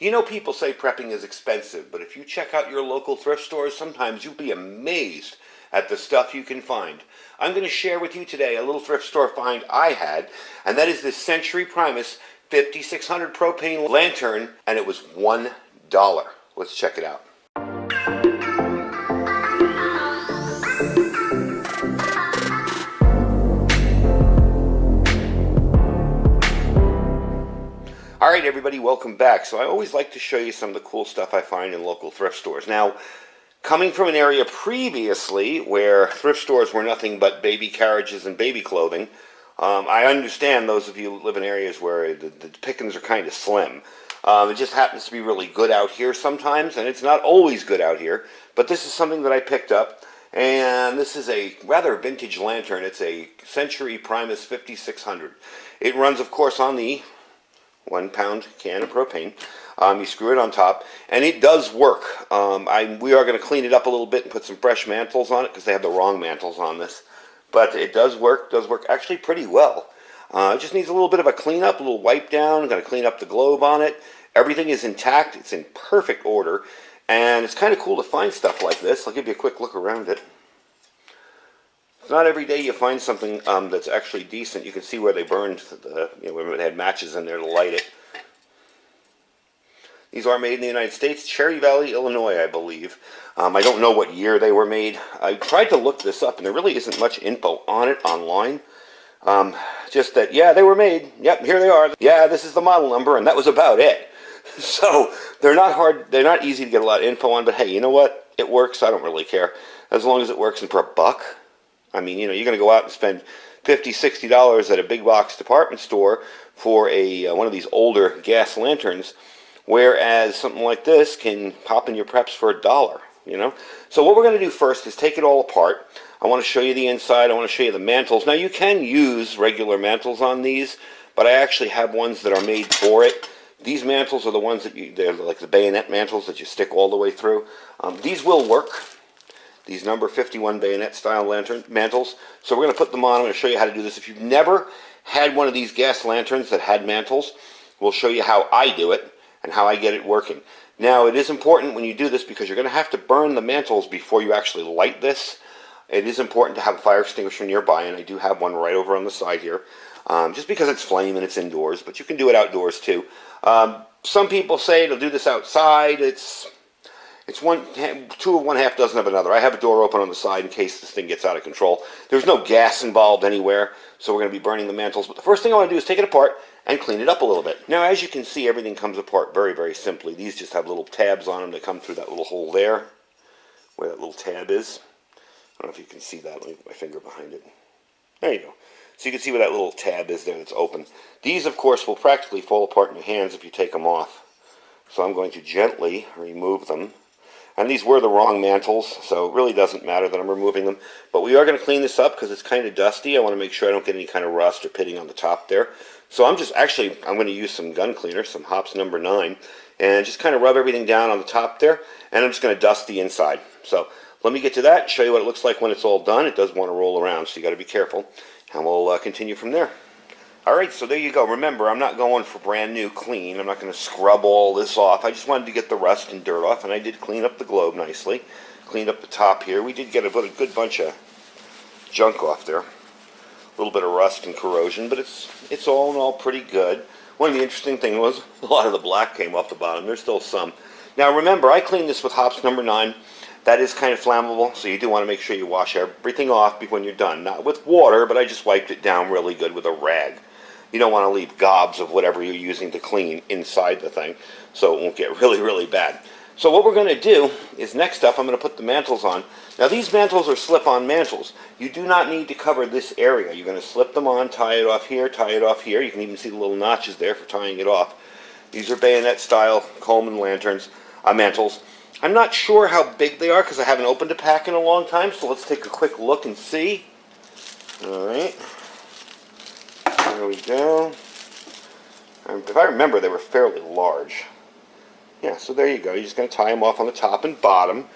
You know, people say prepping is expensive, but if you check out your local thrift stores, sometimes you'll be amazed at the stuff you can find. I'm going to share with you today a little thrift store find I had, and that is this Century Primus 5600 propane lantern, and it was $1. Let's check it out. Alright everybody, welcome back. So I always like to show you some of the cool stuff I find in local thrift stores. Now, coming from an area previously where thrift stores were nothing but baby carriages and baby clothing, I understand those of you who live in areas where the pickings are kind of slim. It just happens to be really good out here sometimes, and it's not always good out here, but this is something that I picked up, and this is a rather vintage lantern. It's a Century Primus 5600. It runs, of course, on the 1 pound can of propane. You screw it on top, and it does work. We are going to clean it up a little bit and put some fresh mantles on it because they have the wrong mantles on this. But it does work actually pretty well. It just needs a little bit of a cleanup, a little wipe down. I'm going to clean up the globe on it. Everything is intact. It's in perfect order, and it's kind of cool to find stuff like this. I'll give you a quick look around it. It's not every day you find something that's actually decent. You can see where they burned, where they had matches in there to light it. These are made in the United States, Cherry Valley, Illinois, I believe. I don't know what year they were made. I tried to look this up, and there really isn't much info on it online. Just that, yeah, they were made. Yep, here they are. Yeah, this is the model number, and that was about it. So they're not hard. They're not easy to get a lot of info on. But hey, you know what? It works. I don't really care as long as it works. And for $1. I mean, you're going to go out and spend $50, $60 at a big box department store for one of these older gas lanterns, whereas something like this can pop in your preps for $1, So what we're going to do first is take it all apart. I want to show you the inside. I want to show you the mantles. Now, you can use regular mantles on these, but I actually have ones that are made for it. These mantles are the ones they're like the bayonet mantles that you stick all the way through. These will work. These number 51 bayonet style lantern mantles. So we're going to put them on. I'm going to show you how to do this. If you've never had one of these gas lanterns that had mantles, we'll show you how I do it and how I get it working. Now, it is important when you do this because you're going to have to burn the mantles before you actually light this. It is important to have a fire extinguisher nearby, and I do have one right over on the side here, just because it's flame and it's indoors, but you can do it outdoors too. Some people say to do this outside. It's two of one, half dozen of another. I have a door open on the side in case this thing gets out of control. There's no gas involved anywhere, so we're going to be burning the mantles. But the first thing I want to do is take it apart and clean it up a little bit. Now, as you can see, everything comes apart very, very simply. These just have little tabs on them that come through that little hole there, where that little tab is. I don't know if you can see that. Let me put my finger behind it. There you go. So you can see where that little tab is there that's open. These, of course, will practically fall apart in your hands if you take them off. So I'm going to gently remove them. And these were the wrong mantles, so it really doesn't matter that I'm removing them. But we are going to clean this up because it's kind of dusty. I want to make sure I don't get any kind of rust or pitting on the top there. So I'm going to use some gun cleaner, some Hops number 9, and just kind of rub everything down on the top there. And I'm just going to dust the inside. So let me get to that, show you what it looks like when it's all done. It does want to roll around, so you got to be careful. And we'll continue from there. Alright, so there you go. Remember, I'm not going for brand new clean. I'm not going to scrub all this off. I just wanted to get the rust and dirt off, and I did clean up the globe nicely. Cleaned up the top here. We did get a good bunch of junk off there. A little bit of rust and corrosion, but it's all in all pretty good. One of the interesting things was a lot of the black came off the bottom. There's still some. Now remember, I cleaned this with Hops number 9. That is kind of flammable, so you do want to make sure you wash everything off when you're done. Not with water, but I just wiped it down really good with a rag. You don't want to leave gobs of whatever you're using to clean inside the thing, so it won't get really, really bad. So what we're going to do is next up, I'm going to put the mantles on. Now these mantles are slip-on mantles. You do not need to cover this area. You're going to slip them on, tie it off here, tie it off here. You can even see the little notches there for tying it off. These are bayonet-style Coleman lanterns, mantles. I'm not sure how big they are because I haven't opened a pack in a long time, so let's take a quick look and see. All right. There we go. If I remember, they were fairly large. Yeah, so there you go. You're just going to tie them off on the top and bottom,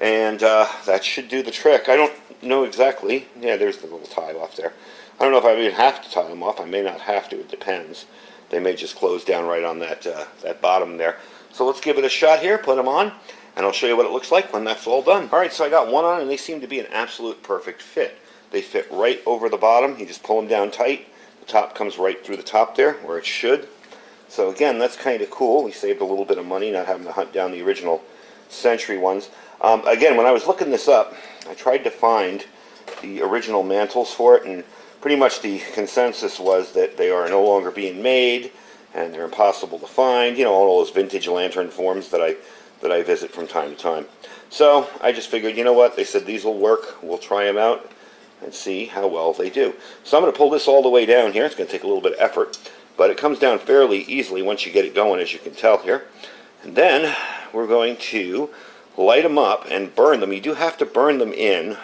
and that should do the trick. I don't know exactly. Yeah, there's the little tie off there. I don't know if I even have to tie them off. I may not have to. It depends. They may just close down right on that that bottom there. So let's give it a shot here, put them on, and I'll show you what it looks like when that's all done. Alright, so I got one on, and they seem to be an absolute perfect fit. They fit right over the bottom. You just pull them down tight. The top comes right through the top there, where it should. So again, that's kind of cool. We saved a little bit of money not having to hunt down the original Century ones. Again, when I was looking this up, I tried to find the original mantles for it, and pretty much the consensus was that they are no longer being made, and they're impossible to find. You know, all those vintage lantern forums that I visit from time to time. So I just figured, you know what? They said these will work. We'll try them out and see how well they do. So I'm going to pull this all the way down here. It's going to take a little bit of effort, but it comes down fairly easily once you get it going, as you can tell here. And then we're going to light them up and burn them. You do have to burn them in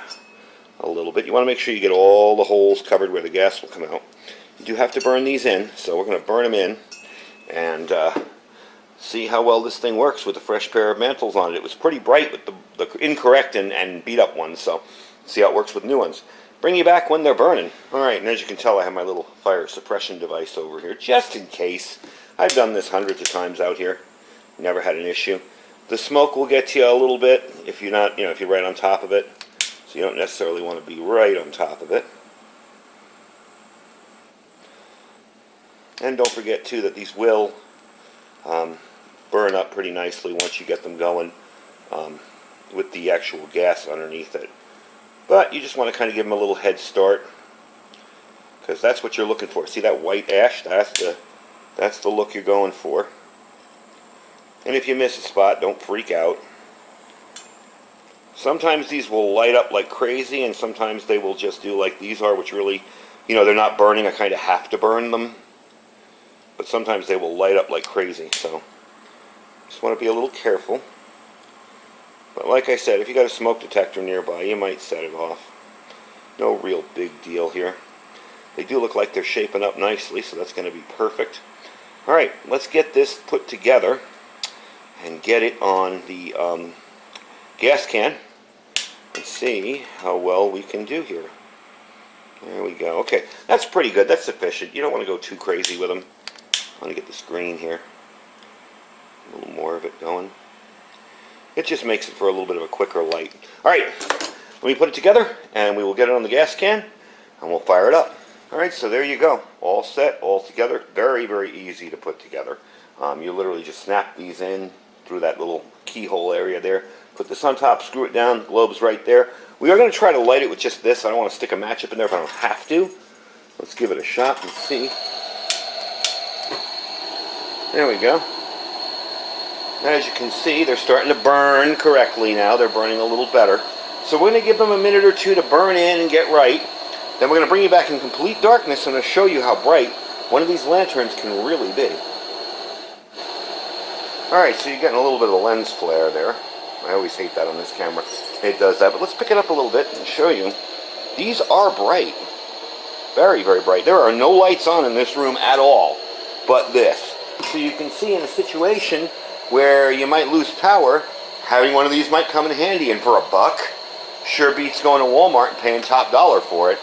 a little bit. You want to make sure you get all the holes covered where the gas will come out. You do have to burn these in, so we're going to burn them in and see how well this thing works with a fresh pair of mantles on it. It was pretty bright with the incorrect and beat up ones, so see how it works with new ones. Bring you back when they're burning. Alright, and as you can tell, I have my little fire suppression device over here, just in case. I've done this hundreds of times out here. Never had an issue. The smoke will get to you a little bit if you're not, if you're right on top of it. So you don't necessarily want to be right on top of it. And don't forget too that these will burn up pretty nicely once you get them going with the actual gas underneath it. But you just want to kind of give them a little head start, because that's what you're looking for. See that white ash? That's the look you're going for. And if you miss a spot, don't freak out. Sometimes these will light up like crazy, and sometimes they will just do like these are, which really, they're not burning. I kind of have to burn them. But sometimes they will light up like crazy, so just want to be a little careful. But like I said, if you got a smoke detector nearby, you might set it off. No real big deal here. They do look like they're shaping up nicely, so that's going to be perfect. Alright, let's get this put together and get it on the gas can and see how well we can do here. There we go. Okay, that's pretty good. That's sufficient. You don't want to go too crazy with them. I want to get this green here. A little more of it going. It just makes it for a little bit of a quicker light. Alright, let me put it together and we will get it on the gas can and we'll fire it up. Alright, so there you go. All set, all together. Very, very easy to put together. You literally just snap these in through that little keyhole area there. Put this on top, screw it down, globe's right there. We are going to try to light it with just this. I don't want to stick a match up in there if I don't have to. Let's give it a shot and see. There we go. As you can see, they're starting to burn correctly now. They're burning a little better. So we're going to give them a minute or two to burn in and get right. Then we're going to bring you back in complete darkness and I'm going to show you how bright one of these lanterns can really be. Alright, so you're getting a little bit of a lens flare there. I always hate that on this camera. It does that, but let's pick it up a little bit and show you. These are bright. Very, very bright. There are no lights on in this room at all, but this. So you can see in a situation where you might lose power, having one of these might come in handy, and for $1, sure beats going to Walmart and paying top dollar for it.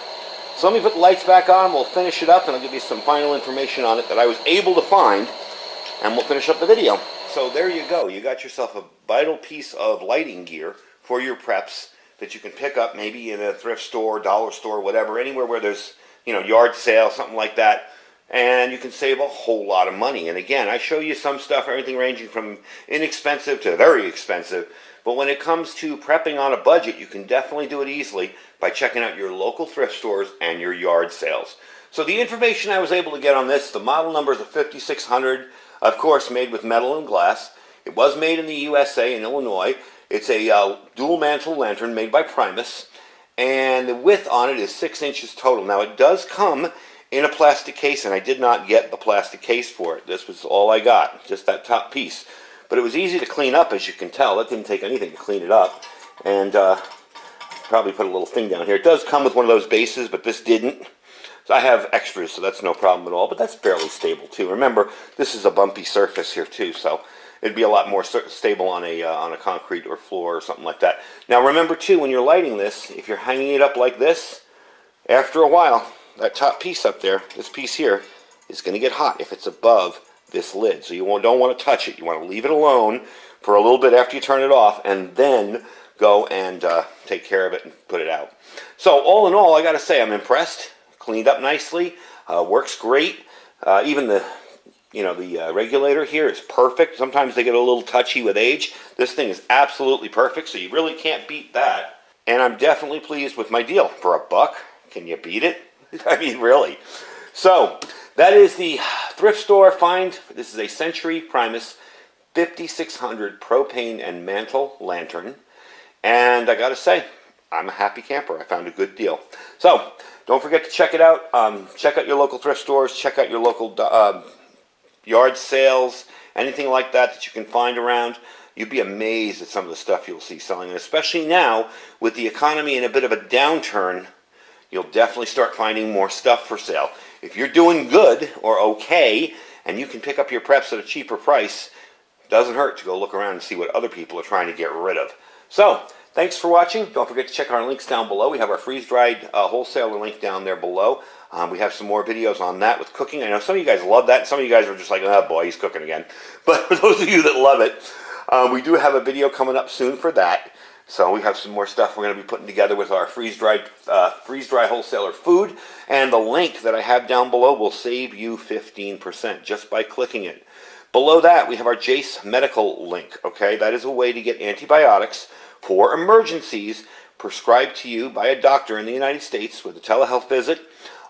So let me put the lights back on, we'll finish it up, and I'll give you some final information on it that I was able to find, and we'll finish up the video. So there you go. You got yourself a vital piece of lighting gear for your preps that you can pick up maybe in a thrift store, dollar store, whatever, anywhere where there's, yard sale, something like that. And you can save a whole lot of money. And again, I show you some stuff, everything ranging from inexpensive to very expensive. But when it comes to prepping on a budget, you can definitely do it easily by checking out your local thrift stores and your yard sales. So the information I was able to get on this, the model number is a 5600, of course made with metal and glass. It was made in the USA in Illinois. It's a dual mantle lantern made by Primus. And the width on it is 6 inches total. Now it does come in a plastic case, and I did not get the plastic case for it. This was all I got, just that top piece. But it was easy to clean up, as you can tell. It didn't take anything to clean it up. And probably put a little thing down here. It does come with one of those bases, but this didn't. So I have extras, so that's no problem at all. But that's fairly stable too. Remember, this is a bumpy surface here too, so it'd be a lot more stable on a concrete or floor or something like that. Now remember too, when you're lighting this, if you're hanging it up like this, after a while, that top piece up there, this piece here, is going to get hot if it's above this lid. So you don't want to touch it. You want to leave it alone for a little bit after you turn it off, and then go and take care of it and put it out. So all in all, I got to say I'm impressed. Cleaned up nicely. Works great. Even the regulator here is perfect. Sometimes they get a little touchy with age. This thing is absolutely perfect, so you really can't beat that. And I'm definitely pleased with my deal. For $1, can you beat it? I mean, really. So that is the thrift store find. This is a Century Primus 5600 propane and mantle lantern. And I got to say, I'm a happy camper. I found a good deal. So don't forget to check it out. Check out your local thrift stores. Check out your local yard sales, anything like that you can find around. You'd be amazed at some of the stuff you'll see selling. And especially now, with the economy in a bit of a downturn, you'll definitely start finding more stuff for sale. If you're doing good or okay, and you can pick up your preps at a cheaper price, it doesn't hurt to go look around and see what other people are trying to get rid of. So, thanks for watching. Don't forget to check our links down below. We have our freeze-dried wholesaler link down there below. We have some more videos on that with cooking. I know some of you guys love that. Some of you guys are just like, oh boy, he's cooking again. But for those of you that love it, we do have a video coming up soon for that. So we have some more stuff we're going to be putting together with our freeze-dry wholesaler food. And the link that I have down below will save you 15% just by clicking it. Below that, we have our Jace Medical link. Okay, that is a way to get antibiotics for emergencies prescribed to you by a doctor in the United States with a telehealth visit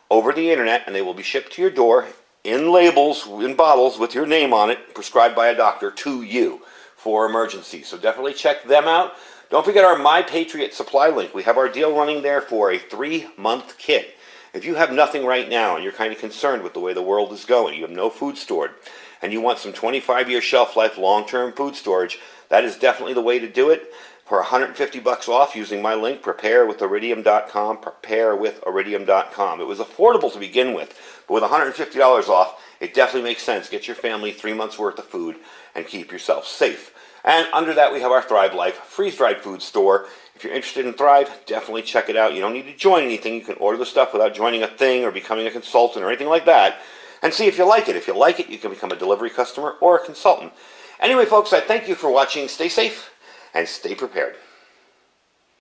over the internet, and they will be shipped to your door in labels, in bottles with your name on it, prescribed by a doctor to you for emergencies. So definitely check them out. Don't forget our My Patriot Supply link. We have our deal running there for a 3-month kit. If you have nothing right now and you're kind of concerned with the way the world is going, you have no food stored, and you want some 25-year shelf life long-term food storage, that is definitely the way to do it. For $150 off using my link, preparewithiridium.com, preparewithiridium.com. It was affordable to begin with, but with $150 off, it definitely makes sense. Get your family 3 months worth of food and keep yourself safe. And under that, we have our Thrive Life freeze-dried food store. If you're interested in Thrive, definitely check it out. You don't need to join anything. You can order the stuff without joining a thing or becoming a consultant or anything like that, and see if you like it. If you like it, you can become a delivery customer or a consultant. Anyway, folks, I thank you for watching. Stay safe and stay prepared.